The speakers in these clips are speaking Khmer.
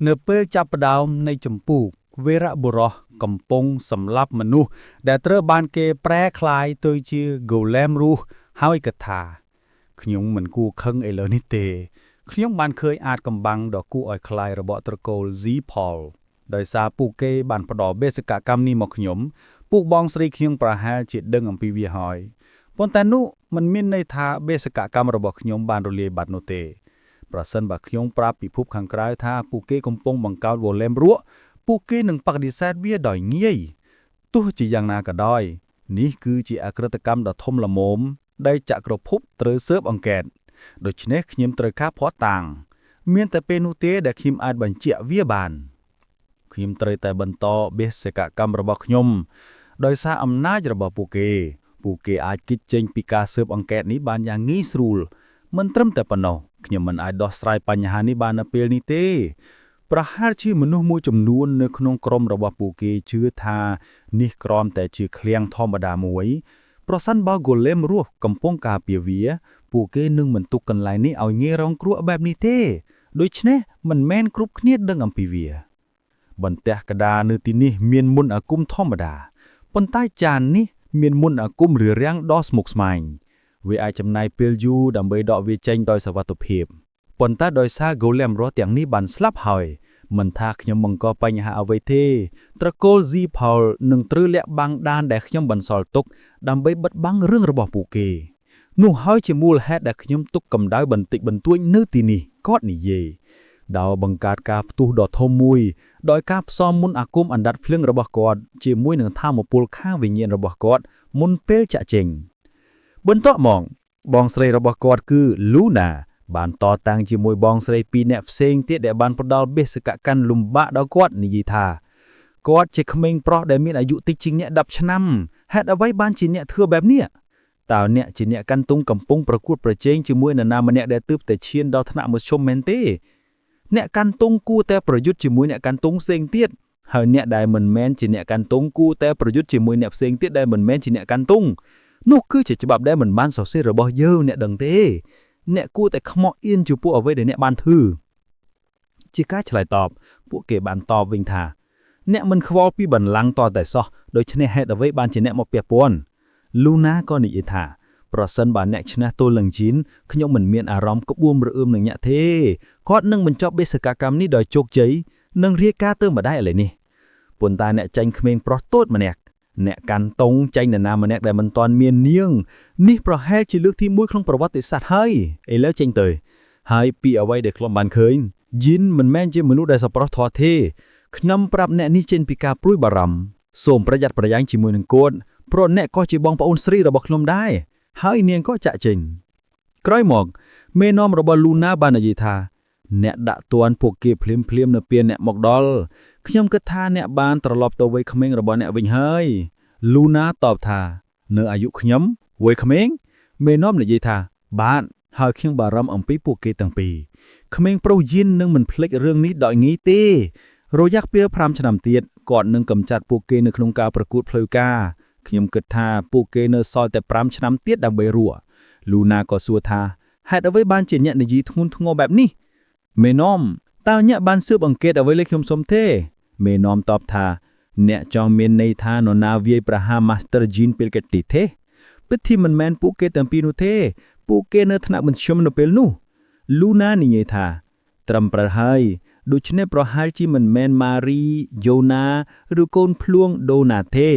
នៅពេលចាប់ផ្ដើមនៃចម្ពោះវេរបុរសកំពុងសម្លាប់មនុស្សដែលត្រូវបានគេប្រែក្លាយទៅជា Golem រស់ហើយគិតថាខ្ញុំមិនគួរខឹងឥឡូវនេះទេខ្ញុំបានឃើញអាចកំបាំងដ៏គួរឲ្យខ្លាចរបស់ត្រកូល Z-Paul ដោយសារពួកគេបានផ្ដល់បេសកកម្មនេះមកខ្ញុំពួកបងស្រីខ្ញុំប្រហែលជាដឹងអំពីវាហើយប៉ុន្តែនោះមិនមានន័យថាបេសកកម្មរបស់ខ្ញុំបានរលាយបាត់នោះទេប្រសិនបើខ្ញុំប្រាប់ពិភពខាងក្រៅថាពួកគេកំពុងបង្កើតវ៉ូឡេមរក់ពួកគេនឹងបដិសេធវាដោយងាយទោះជាយ៉ាងណាក៏ដោយនេះគឺជាអក្រិតកម្មដ៏ធំល្មមដែលចក្រភពត្រូវស៊ើបអង្កេតដូច្នេះខ្ញុំត្រូវការភ័ស្តុតាងមានតែពេលនោះទេដែលខ្ញុំអាចបញ្ជាក់វាបានខ្ញុំត្រូវតែបន្តបេសកកម្មរបស់ខ្ញុំដោយសារអំណាចរបស់ពួកគេអាចគិតចេញពីការស៊ើបអង្កេតនេះបានយ៉ាងងាយស្រួលមិនត្រឹមតែប៉ុណ្ណោះខ្ញុំមិនអាចដោះស្រាយបញ្ហានេះបាននៅពេលនេះទេប្រហែលជាមនុស្សមួយចំនួននៅក្នុងក្រុមរបស់ពួកគេជឿថានេះគ្រាន់តែជាឃ្លាំងធម្មតាមួយប្រសិនបើ Golem រស់កំពុងការពារវាពួកគេនឹងមិនទុកកន្លែងនេះឲ្យងាយរងគ្រោះបែបនេះទេដូច្នេះមិនមែនគ្រប់គ្នាដឹងអំពីវាបន្ទះក្តារនៅទីនេះមានមន្តអាគមធម្មតាប៉ុន្តែចាននេះមានមន្តអាគមរារាំងដ៏ស្មុគស្មាញវាអាចចំណាយពេលយូរដើម្បីដកវាចេញដោយសុវត្ថិភាពប៉ុន្តែដោយសារ Golem រស់ទាំងនេះបានស្លាប់ហើយមិនថាខ្ញុំបង្កបញ្ហាអ្វីទេត្រកូល Z-Paul នឹងត្រូវលាក់បាំងដានដែលខ្ញុំបន្សល់ទុកដើម្បីបិទបាំងរឿងរបស់ពួកគេនោះហើយជាមូលហេតុដែលខ្ញុំទុកកម្ដៅបន្តិចបន្តួចនៅទីនេះគាត់និយាយដោយបង្កើតការផ្ទុះដ៏ធំមួយដោយការផ្សំមន្តអាគមអណ្ដាតភ្លើងរបស់គាត់ជាមួយនឹងថាមពលខាងវិញ្ញាណរបស់គាត់មុនពេលចាក់ចេញបន្ទាប់មកបងស្រីរបស់គាត់គឺ Luna បានតតាំងជាមួយបងស្រីពីរអ្នកផ្សេងទៀតដែលបានផ្ដល់បេសកកម្មលំបាកដល់គាត់និយាយថាគាត់ជាក្មេងប្រុសដែលមានអាយុតិចជាងអ្នក10ឆ្នាំហេតុអ្វីបានជាអ្នកធ្វើបែបនេះតើអ្នកជាអ្នកកាន់ទុំកំពុងប្រកួតប្រជែងជាមួយនរណាម្នាក់ដែលទើបតែឈានដល់ថ្នាក់មធ្យមមែនទេអ្នកកាន់ទុំគួរតែប្រយុទ្ធជាមួយអ្នកកាន់ទុំផ្សេងទៀតហើយអ្នកដែលមិនមែនជាអ្នកកាន់ទុំគួរតែប្រយុទ្ធជាមួយអ្នកផ្សេងទៀតដែលមិនមែនជាអ្នកកាន់ទុំនោះគឺជាច្បាប់ដែលមិនបានសរសេររបស់យើងអ្នកដឹងទេអ្នកគួរតែខ្មោះអៀនចំពោះអ្វីដែលអ្នកបានធ្វើជាការឆ្លើយតបពួកគេបានតបវិញថាអ្នកមិនខ្វល់ពីបន្លំតតែសោះដូច្នេះហេតុអ្វីបានជាអ្នកមកពាក់ព័ន្ធ Luna ក៏និយាយថាប្រសិនបើអ្នកឈ្នះទល់នឹងជីនខ្ញុំមិនមានអារម្មណ៍ក្បួនរអឿមនឹងអ្នកទេគាត់នឹងបញ្ចប់បេសកកម្មនេះដោយជោគជ័យនិងរាយការណ៍ទៅម្ដាយឥឡូវនេះប៉ុន្តែអ្នកចាញ់ក្មេងប្រុសតូចម្នាក់អ្នកកាន់តុងចាញ់នរណាម្នាក់ដែលមិនទាន់មាននាងនេះប្រហែលជាលើកទី1ក្នុងប្រវត្តិសាស្ត្រហើយឥឡូវចេញទៅហើយពីអ្វីដែលខ្ញុំបានឃើញយីនមិនមែនជាមនុស្សដែលសប្បុរសធម៌ទេខ្ញុំប្រាប់អ្នកនេះចេញពីការព្រួយបារម្ភសូមប្រយ័ត្នប្រយែងជាមួយនឹងគាត់ព្រោះអ្នកក៏ជាបងប្អូនស្រីរបស់ខ្ញុំដែរហើយនាងក៏ចាក់ចេញក្រោយមកមេនាំរបស់ Luna បាននិយាយថាអ្នកដាក់ទណ្ឌពួកគេភ្លាមនៅពេលអ្នកមកដល់ខ្ញុំគិតថាអ្នកបានត្រឡប់ទៅវ័យក្មេងរបស់អ្នកវិញហើយ Luna តបថានៅអាយុខ្ញុំវ័យក្មេងមេនាំនិយាយថាបាទហើយខ្ញុំបារម្ភអំពីពួកគេទាំងពីរក្មេងប្រុសយីននឹងមិនភ្លេចរឿងនេះដោយងាយទេរយៈពេល5ឆ្នាំទៀតគាត់នឹងកម្ចាត់ពួកគេនៅក្នុងការប្រកួតផ្លូវការខ្ញុំគិតថាពួកគេនៅសល់តែ5ឆ្នាំទៀតដើម្បីរស់ Luna ក៏សួរថាហេតុអ្វីបានជាអ្នកនិយាយធ្ងន់ធ្ងរបែបនេះមេនាំតើអ្នកបានស៊ើបអង្កេតអ្វីលើខ្ញុំសុំទេមេនាំតបថាអ្នកចង់មានន័យថានរណាវាយប្រហារ Master Jean ពេលកទីទេពិតជាមិនមែនពួកគេទាំងពីរនោះទេពួកគេនៅថ្នាក់មធ្យមនៅពេលនោះ Luna និយាយថាត្រឹមត្រូវហើយដូច្នេះប្រហែលជាមិនមែន Marie Yona ឬកូនភ្លួង Donna ទេ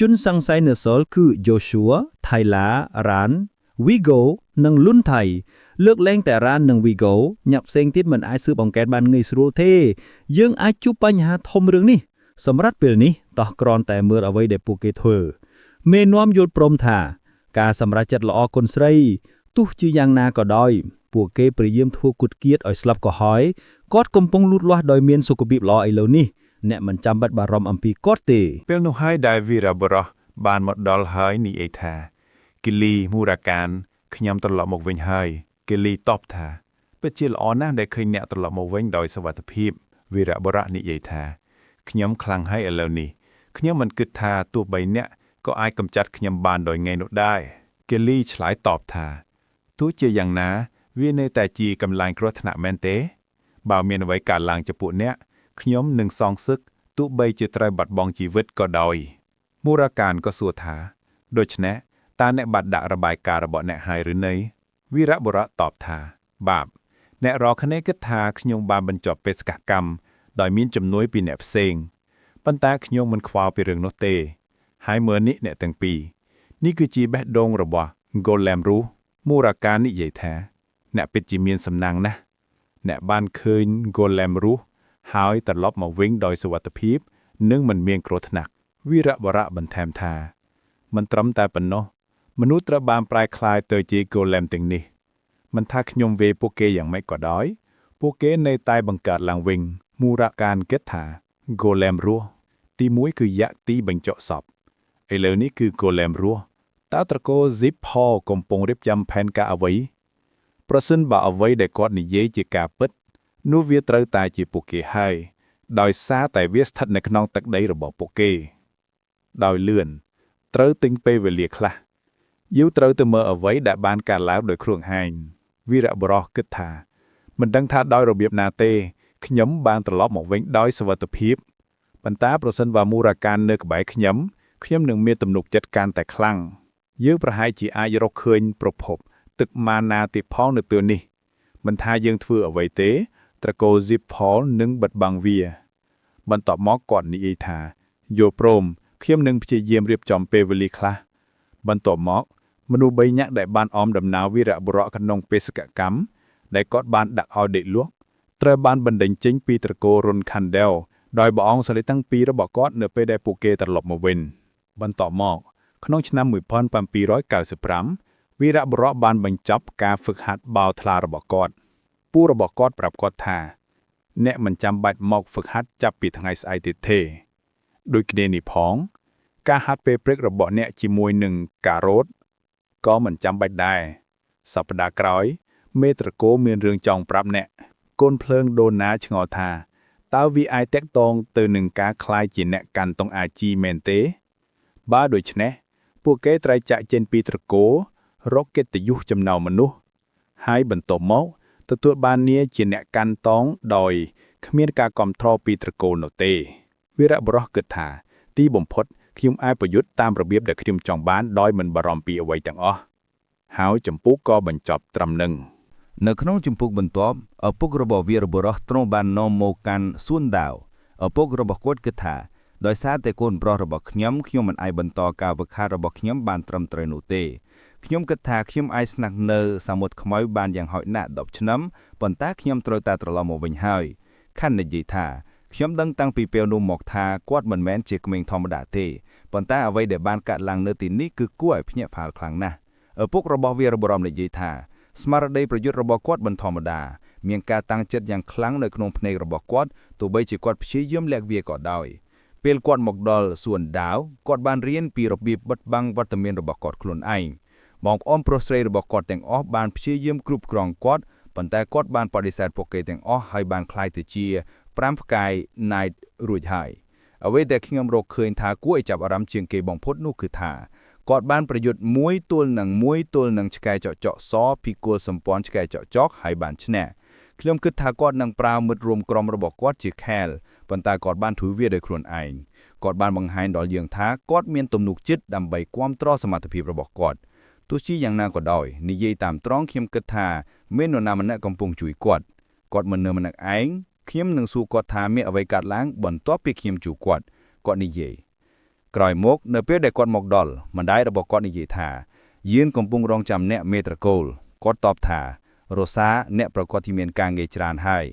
ជនសង្ស័យនៅសល់គឺ Joshua Tyler Ran Vigo និង Lunthai លើកលែងតែ Ran និង Vigo អ្នកផ្សេងទៀតមិនអាចស៊ើបអង្កេតបានងាយស្រួលទេយើងអាចជួបបញ្ហាធំរឿងនេះសម្រាប់ពេលនេះតោះគ្រាន់តែមើលអ្វីដែលពួកគេធ្វើមេនាំយល់ព្រមថាការសម្រេចចិត្តល្អគុណស្រីទោះជាយ៉ាងណាក៏ដោយពួកគេព្យាយាមធ្វើគុតគៀតឲ្យស្លាប់ក៏ហើយគាត់កំពុងលូតលាស់ដោយមានសុខភាពល្អឥឡូវនេះអ្នកមិនចាំបាច់បារម្ភអំពីគាត់ទេពេលនោះហើយដែលវីរបុរសបានមកដល់ហើយនិយាយថាគីលីមូរ៉ាកានខ្ញុំត្រឡប់មកវិញហើយគីលីតបថាពិតជាល្អណាស់ដែលឃើញអ្នកត្រឡប់មកវិញដោយសុវត្ថិភាពវីរបុរសនិយាយថាខ្ញុំខ្លាំងហើយឥឡូវនេះខ្ញុំមិនគិតថាទោះបីអ្នកក៏អាចកម្ចាត់ខ្ញុំបានដោយងាយនោះដែរគីលីឆ្លើយតបថាទោះជាយ៉ាងណាវានៅតែជាកម្លាំងគ្រោះថ្នាក់មែនទេ បើមានអ្វីកើតឡើងចំពោះអ្នកខ្ញុំនឹងសងសឹកទោះបីជាត្រូវបាត់បង់ជីវិតក៏ដោយមូរ៉ាកានក៏សួរថាដូច្នេះតើអ្នកបាត់ដាក់របាយការណ៍របស់អ្នកហើយឬនៅវីរបុរៈតបថាបាទអ្នករកគ្នាគិតថាខ្ញុំបានបញ្ចប់បេសកកម្មដោយមានជំនួយពីអ្នកផ្សេងប៉ុន្តែខ្ញុំមិនខ្វល់ពីរឿងនោះទេហើយមើលនេះអ្នកទាំងពីរនេះគឺជាបេះដូងរបស់ Golem រូសមូរ៉ាកាននិយាយថាអ្នកពិតជាមានសំណាងណាស់អ្នកបានឃើញ Golem រូសហើយត្រឡប់មកវិញដោយសុវត្ថិភាពនិងមិនមានគ្រោះថ្នាក់វីរបុរៈបន្ថែមថាមិនត្រឹមតែប៉ុណ្ណោះមនុស្សត្រូវបានប្រែក្លាយទៅជា Golem ទាំងនេះមិនថាខ្ញុំវេពួកគេយ៉ាងម៉េចក៏ដោយពួកគេនៅតែបង្កើតឡើងវិញមូរ៉ាកានគិតថា Golem រស់ទី1គឺយក្សទីបញ្ចុះសពឥឡូវនេះគឺ Golem រស់តើត្រកូល Zip Paul កំពុងរៀបចំផែនការអ្វីប្រសិនបើអ្វីដែលគាត់និយាយជាការពិតនោះវាត្រូវតែជាពួកគេហើយដោយសារតែវាស្ថិតនៅក្នុងទឹកដីរបស់ពួកគេដោយលឿនត្រូវទិញពេលវេលាខ្លះយើងត្រូវទៅមើលអ្វីដែលបានកើតឡើងដោយខ្លួនឯងវីរបុរសគិតថាមិនដឹងថាដោយរបៀបណាទេខ្ញុំបានត្រឡប់មកវិញដោយសុវត្ថិភាពប៉ុន្តែប្រសិនបើមូរ៉ាកាននៅក្បែរខ្ញុំនឹងមានទំនុកចិត្តកាន់តែខ្លាំងយើងប្រហែលជាអាចរកឃើញប្រភពទឹកម៉ាណាទៀតផងនៅពេលនេះមិនថាយើងធ្វើអ្វីទេត្រកូល Zip Paul នឹងបិទបាំងវាបន្ទាប់មកគាត់និយាយថាយល់ព្រមខ្ញុំនឹងព្យាយាមរៀបចំពេលវេលាខ្លះបន្ទាប់មកមនុស្ស3នាក់ដែលបានអមដំណើរវីរបុរៈក្នុងបេសកកម្មដែលគាត់បានដាក់ឲ្យដេកលក់ត្រូវបានបណ្ដេញចេញពីត្រកូលរុនខាន់ដែលដោយព្រះអង្គសរិទ្ធទាំងពីររបស់គាត់នៅពេលដែលពួកគេត្រឡប់មកវិញបន្ទាប់មកក្នុងឆ្នាំ1795វីរបុរៈបានបញ្ចប់ការហ្វឹកហាត់បាល់ថ្លារបស់គាត់ពូរបស់គាត់ប្រាប់គាត់ថាអ្នកមិនចាំបាច់មកហ្វឹកហាត់ចាប់ពីថ្ងៃស្អែកទៀតទេដូចគ្នានេះផងការហាត់ពេលព្រឹករបស់អ្នកជាមួយនឹងការ៉ូតក៏មិនចាំបាច់ដែរសប្តាហ៍ក្រោយមេត្រកូលមានរឿងចង់ប្រាប់អ្នកកូនភ្លើងដូណាឆ្ងល់ថាតើវាអាចតាក់ទងទៅនឹងការคล้ายជាអ្នកកាន់តុងអាជីមែនទេបើដូច្នេះពួកគេត្រូវចាក់ចេញពីត្រកូលរកកិត្តិយសចំណោមមនុស្សហើយបន្ទាប់មកទទួលបានងារជាអ្នកកាន់តងដោយគ្មានការគ្រប់គ្រងពីត្រកូលនោះទេវីរបុរសគិតថាទីបំផុតខ្ញុំអាចប្រយុទ្ធតាមរបៀបដែលខ្ញុំចង់បានដោយមិនបារម្ភពីអ្វីទាំងអស់ហើយចម្ពោះក៏បញ្ចប់ត្រឹមនឹងនៅក្នុងចម្ពោះបន្ទាប់ឪពុករបស់វីរបុរសទ្រង់បាននាំមកកាន់សួនដាវឪពុករបស់គាត់គិតថាដោយសារតែកូនប្រុសរបស់ខ្ញុំមិនអាចបន្តការវឹកហាត់របស់ខ្ញុំបានត្រឹមត្រូវនោះទេខ្ញុំគិតថាខ្ញុំអាចស្នាក់នៅសមុទ្រខ្មៅបានយ៉ាងហោចណាស់10ឆ្នាំប៉ុន្តែខ្ញុំត្រូវតែត្រឡប់មកវិញហើយខាន់និយាយថាខ្ញុំដឹងតាំងពីពេលនោះមកថាគាត់មិនមែនជាក្មេងធម្មតាទេប៉ុន្តែអ្វីដែលបានកើតឡើងនៅទីនេះគឺគួរឲ្យភ្ញាក់ផ្អើលខ្លាំងណាស់ឪពុករបស់វីរបុរសនិយាយថាស្មារតីប្រយុទ្ធរបស់គាត់មិនធម្មតាមានការតាំងចិត្តយ៉ាងខ្លាំងនៅក្នុងភ្នែករបស់គាត់ទោះបីជាគាត់ព្យាយាមលាក់វាក៏ដោយពេលគាត់មកដល់សួនដាវគាត់បានរៀនពីរបៀបបិទបាំងវត្តមានរបស់គាត់ខ្លួនឯងបងប្អូនប្រុសស្រីរបស់គាត់ទាំងអស់បានព្យាយាមគ្រប់គ្រងគាត់ប៉ុន្តែគាត់បានបដិសេធពួកគេទាំងអស់ហើយបានក្លាយទៅជា5ផ្កាយ Night រួចហើយអ្វីដែលខ្ញុំរកឃើញថាគួរឲ្យចាប់អារម្មណ៍ជាងគេបំផុតនោះគឺថាគាត់បានប្រយុទ្ធមួយទល់នឹងឆ្កែចកសពីគល់សម្ព័ន្ធឆ្កែចកហើយបានឈ្នះខ្ញុំគិតថាគាត់នឹងប្រើមិត្តរួមក្រុមរបស់គាត់ជា Khel ប៉ុន្តែគាត់បានធ្វើវាដោយខ្លួនឯងគាត់បានបង្ហាញដល់យើងថាគាត់មានទំនុកចិត្តដើម្បីគាំទ្រសមត្ថភាពរបស់គាត់ទោះជាយ៉ាងណាក៏ដោយនិយាយតាមត្រង់ខ្ញុំគិតថាមាននរណាម្នាក់កំពុងជួយគាត់មិននៅម្នាក់ឯងខ្ញុំនឹងសួរគាត់ថាមានអ្វីកើតឡើងបន្ទាប់ពីខ្ញុំជួបគាត់និយាយក្រោយមកនៅពេលដែលគាត់មកដល់ម្ដាយរបស់គាត់និយាយថាយើងកំពុងរងចាំអ្នកមេត្រកូលគាត់តបថារ៉ូសាអ្នកប្រកាសที่មានការងារច្រើនហើយ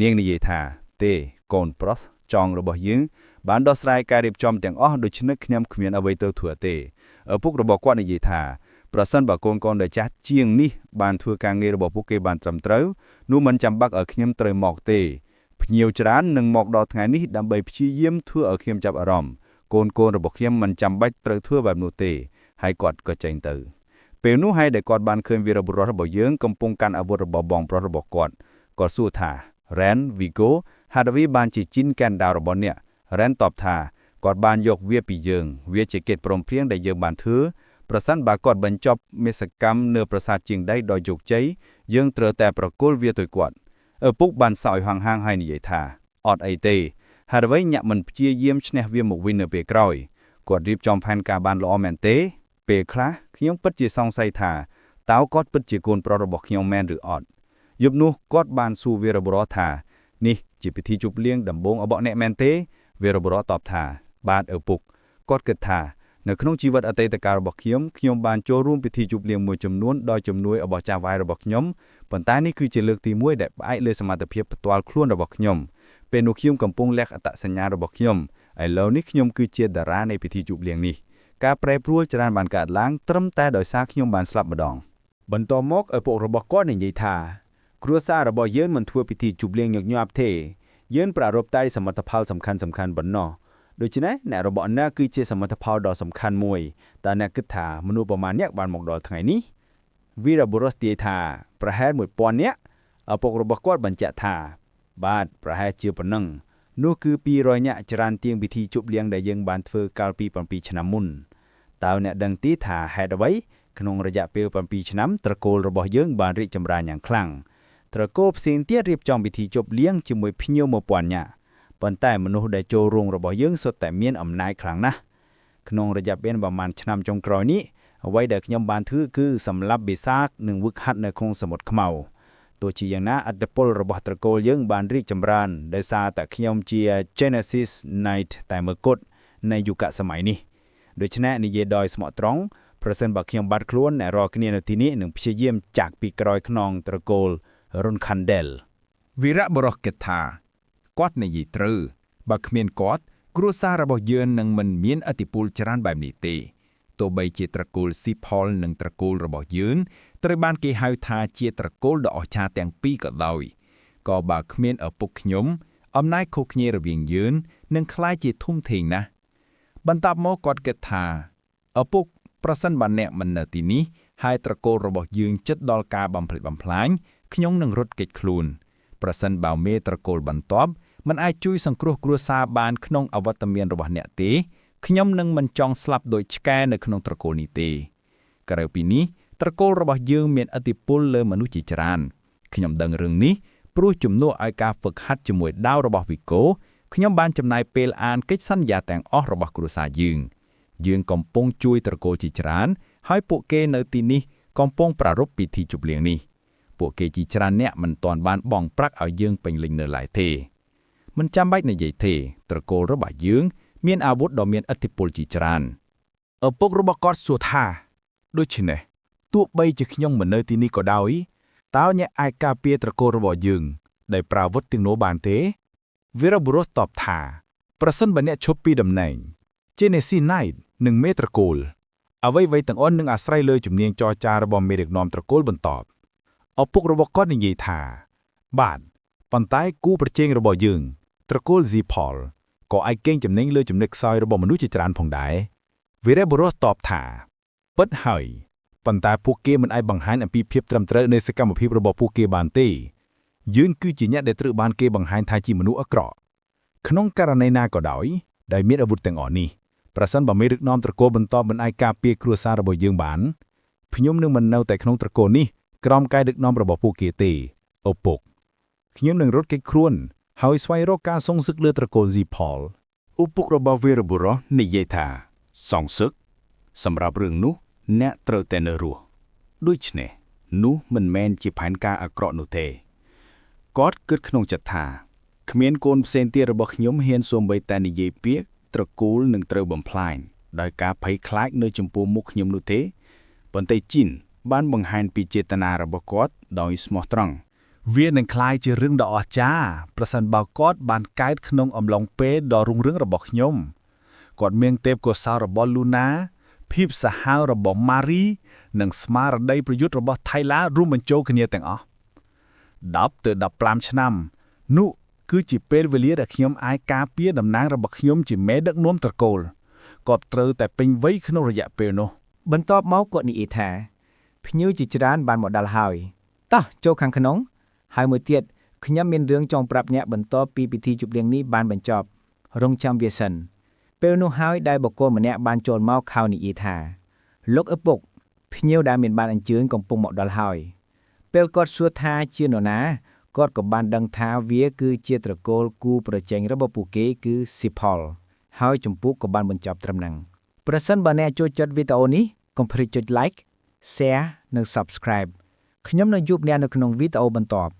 នាងនិយាយថាទេកូនប្រុសចង់របស់យើងបានដោះស្រាយការរៀបចំទាំងអស់ដូច្នេះខ្ញុំគ្មានអ្វីទៅធ្វើទេឪពុករបស់គាត់និយាយថាប្រសិនបើកូនដែលចាស់ជាងនេះបានធ្វើការងាររបស់ពួកគេបានត្រឹមត្រូវនោះមិនចាំបាច់ឲ្យខ្ញុំត្រូវមកទេភ្ញៀវច្រើននឹងមកដល់ថ្ងៃនេះដើម្បីព្យាយាមធ្វើឲ្យខ្ញុំចាប់អារម្មណ៍កូនរបស់ខ្ញុំមិនចាំបាច់ត្រូវធ្វើបែបនោះទេហើយគាត់ក៏ចេញទៅពេលនោះហើយដែលគាត់បានឃើញវីរបុរសរបស់យើងកំពុងកាន់អាវុធរបស់បងប្រុសរបស់គាត់សួរថា Ren Vigo ហាដវីបានជាជីនកែនដាវរបស់អ្នក Ren តបថាគាត់បានយកវាពីយើងវាជាកិច្ចព្រមព្រៀងដែលយើងបានធ្វើប្រសិនបើគាត់បញ្ចប់មេសកម្មនៅប្រាសាទជាងដីដោយជោគជ័យយើងត្រូវតែប្រគល់វាទៅគាត់ ពុកបានសោយហាងហើយនិយាយថាអត់អីទេហើយអ្វីញាក់មិនព្យាយាមឈ្នះវាមកវិញនៅពេលក្រោយគាត់រៀបចំផែនការបានល្អមែនទេពេលខ្លះខ្ញុំពិតជាសង្ស័យថាតើគាត់ពិតជាកូនប្រុសរបស់ខ្ញុំមែនឬអត់យប់នោះគាត់បានសួរវីរបុរសថានេះជាពិធីជប់លៀងដំបូងរបស់អ្នកមែនទេវីរបុរសតបថាបាទឪពុកគាត់គិតថានៅក្នុងជីវិតអតីតកាលរបស់ខ្ញុំបានចូលរួមពិធីជប់លៀងមួយចំនួនដោយជំនួយរបស់ចាស់វាយរបស់ខ្ញុំប៉ុន្តែនេះគឺជាលើកទី1ដែលផ្អែកលើសមត្ថភាពផ្ទាល់ខ្លួនរបស់ខ្ញុំពេលនោះខ្ញុំកំពុងលះអត្តសញ្ញាណរបស់ខ្ញុំឥឡូវនេះខ្ញុំគឺជាតារានៃពិធីជប់លៀងនេះការប្រែប្រួលច្រើនបានកើតឡើងត្រឹមតែដោយសារខ្ញុំបានស្លាប់ម្ដងបន្ទាប់មកឪពុករបស់គាត់និយាយថាគ្រួសាររបស់យើងមិនធ្វើពិធីជប់លៀងញឹកញាប់ទេយើងប្រារព្ធតែសមិទ្ធផលសំខាន់ប៉ុណ្ណោះដូច្នេះអ្នករបស់អ្នកគឺជាសមិទ្ធផលដ៏សំខាន់មួយតើអ្នកគិតថាមនុស្សប្រមាណអ្នកបានមកដល់ថ្ងៃនេះវីរបុរសទាយថាប្រហែល 1000 នាក់ឪពុករបស់គាត់បញ្ជាក់ថាបាទប្រហែលជាប៉ុណ្ណឹងនោះគឺ200នាក់ច្រើនជាងពិធីជប់លៀងដែលយើងបានធ្វើកាលពី7ឆ្នាំមុនតើអ្នកដឹងទេថាហេតុអ្វីក្នុងរយៈពេល7ឆ្នាំត្រកូលរបស់យើងបានរីកចម្រើនយ៉ាងខ្លាំងត្រកូលផ្សេងទៀតរៀបចំពិធីជប់លៀងជាមួយភ្ញៀវ 1000 នាក់ប៉ុន្តែមនុស្សដែលចូលរួមរបស់យើងសុទ្ធតែមានអំណាចខ្លាំងណាស់ក្នុងរយៈពេលប្រហែលឆ្នាំចុងក្រោយនេះអ្វីដែលខ្ញុំបានធ្វើគឺសម្លាប់បិសាចនិងវឹកហាត់នៅក្នុងសមុទ្រខ្មៅទោះជាយ៉ាងណាអត្តពលរបស់ត្រកូលយើងបានរីកចម្រើនដោយសារតែខ្ញុំជា Genesis Knight តែមួយគត់នៃយុគសម័យនេះដូច្នេះនិយាយដោយស្មោះត្រង់ប្រសិនបើខ្ញុំបាត់ខ្លួនអ្នករាល់គ្នានៅទីនេះនឹងព្យាយាមចាក់ពីក្រោយខ្នងត្រកូល Ronkandel វីរបុរសគិតថាគាត់និយាយត្រូវបើគ្មានគាត់គ្រួសាររបស់យើងនឹងមិនមានឥទ្ធិពលច្រើនបែបនេះទេទោះបីជាត្រកូលស៊ីផលនិងត្រកូលរបស់យើងត្រូវបានគេហៅថាជាត្រកូលដ៏អស្ចារ្យទាំងពីរក៏ដោយក៏បើគ្មានឪពុកខ្ញុំអំណាចខុសគ្នារវាងយើងនឹងក្លាយជាធំធេងណាស់បន្ទាប់មកគាត់គិតថាឪពុកប្រសិនបើអ្នកមិននៅទីនេះហើយត្រកូលរបស់យើងជិតដល់ការបំផ្លិចបំផ្លាញខ្ញុំនឹងរត់គេចខ្លួនប្រសិនបើមេត្រកូលបន្ទាប់មិនអាចជួយសង្គ្រោះគ្រួសារបានក្នុងអវត្តមានរបស់អ្នកទេខ្ញុំនឹងមិនចង់ស្លាប់ដោយឆ្កែនៅក្នុងត្រកូលនេះទេក្រៅពីនេះត្រកូលរបស់យើងមានឥទ្ធិពលលើមនុស្សជាច្រើនខ្ញុំដឹងរឿងនេះព្រោះជំនួសឲ្យការហ្វឹកហាត់ជាមួយដាវរបស់វីកូខ្ញុំបានចំណាយពេលអានកិច្ចសន្យាទាំងអស់របស់គ្រួសារយើងកំពុងជួយត្រកូលជាច្រើនហើយពួកគេនៅទីនេះកំពុងប្រារព្ធពិធីជប់លៀងនេះពួកគេជាច្រើនអ្នកមិនទាន់បានបង់ប្រាក់ឲ្យយើងពេញលេញនៅឡើយទេមិនចាំបាច់និយាយទេត្រកូលរបស់យើងមានអាវុធដ៏មានឥទ្ធិពលជាច្រើនឪពុករបស់គាត់សួរថាដូច្នេះទោះបីជាខ្ញុំមិននៅទីនេះក៏ដោយតើអ្នកអាចការពារត្រកូលរបស់យើងដោយប្រើអាវុធទាំងនោះបានទេវីរបុរសតបថាប្រសិនបើអ្នកឈប់ពីតំណែង Genesis Knight និងមេត្រកូលអ្វីៗទាំងអស់នឹងអាស្រ័យលើជំនាញចរចារបស់មេដឹកនាំត្រកូលបន្តឪពុករបស់គាត់និយាយថាបាទប៉ុន្តែគូប្រជែងរបស់យើងត្រកូល Zipol ក៏អាចកេងចំណេញលើចំណុចខ្សោយរបស់មនុស្សជាច្រើនផងដែរវីរបុរសតបថាពិតហើយប៉ុន្តែពួកគេមិនអាចបង្ហាញអំពីភាពត្រឹមត្រូវនៃសកម្មភាពរបស់ពួកគេបានទេយើងគឺជាអ្នកដែលត្រូវបានគេបង្ហាញថាជាមនុស្សអាក្រក់ក្នុងករណីណាក៏ដោយដែលមានអាវុធទាំងអស់នេះប្រសិនបើមេដឹកនាំត្រកូលបន្តមិនអាចការពារគ្រួសាររបស់យើងបានខ្ញុំនឹងមិននៅតែក្នុងត្រកូលនេះក្រោមការដឹកនាំរបស់ពួកគេទេឪពុកខ្ញុំនឹងរត់គេចខ្លួនហើយស្វែងរកការសងសឹកលើត្រកូល Zipol ឪពុករបស់វីរបុរសនិយាយថាសងសឹកសម្រាប់រឿងនោះអ្នកត្រូវតែនៅរស់ដូច្នេះនោះមិនមែនជាផែនការអាក្រក់នោះទេគាត់គិតក្នុងចិត្តថាគ្មានកូនផ្សេងទៀតរបស់ខ្ញុំហ៊ានសូម្បីតែនិយាយពាក្យត្រកូលនឹងត្រូវបំផ្លាញដោយការភ័យខ្លាចនៅចំពោះមុខខ្ញុំនោះទេប៉ុន្តែជីនបានបង្ហាញពីចេតនារបស់គាត់ដោយស្មោះត្រង់វានឹងคล้ายជារឿងដ៏អស្ចារ្យប្រសិនបើគាត់បានកើតក្នុងអំឡុងពេលដ៏រុងរឿងរបស់ខ្ញុំគាត់មានទេពកោសល្យរបស់ Luna ភាពសាហាវរបស់ Marie និងស្មារតីប្រយុទ្ធរបស់ Tyler រួមបញ្ចូលគ្នាទាំងអស់10ទៅ15ឆ្នាំនោះគឺជាពេលវេលាដែលខ្ញុំអាចការពារតំណែងរបស់ខ្ញុំជាមេដឹកនាំត្រកូលគាត់ត្រូវតែពេញវ័យក្នុងរយៈពេលនោះបន្ទាប់មកគាត់និយាយថាភ្ញៀវជាច្រើនបានមកដល់ហើយតោះចូលខាងក្នុងហើយមួយទៀតខ្ញុំមានរឿងចង់ប្រាប់អ្នកបន្ទាប់ពីពិធីជប់លៀងនេះបានបញ្ចប់រងចាំវាសិនពេលនោះហើយដែលបុគ្គលម្នាក់បានចូលមកខៅនិយាយថាលោកឪពុកភ្ញៀវដែលមានបានអញ្ជើញកំពុងមកដល់ហើយពេលគាត់សួរថាជានរណា គាត់ក៏បានដឹងថាវាគឺជាត្រកូលគូប្រជែងរបស់ពួកគេគឺ Sipol ហើយជំពូកក៏បានបញ្ចប់ត្រឹមហ្នឹងប្រសិនបើអ្នកចូលចិត្តវីដេអូនេះកុំភ្លេចចុច like share និង subscribe ខ្ញុំនឹងជួបអ្នកនៅក្នុងវីដេអូបន្ទាប់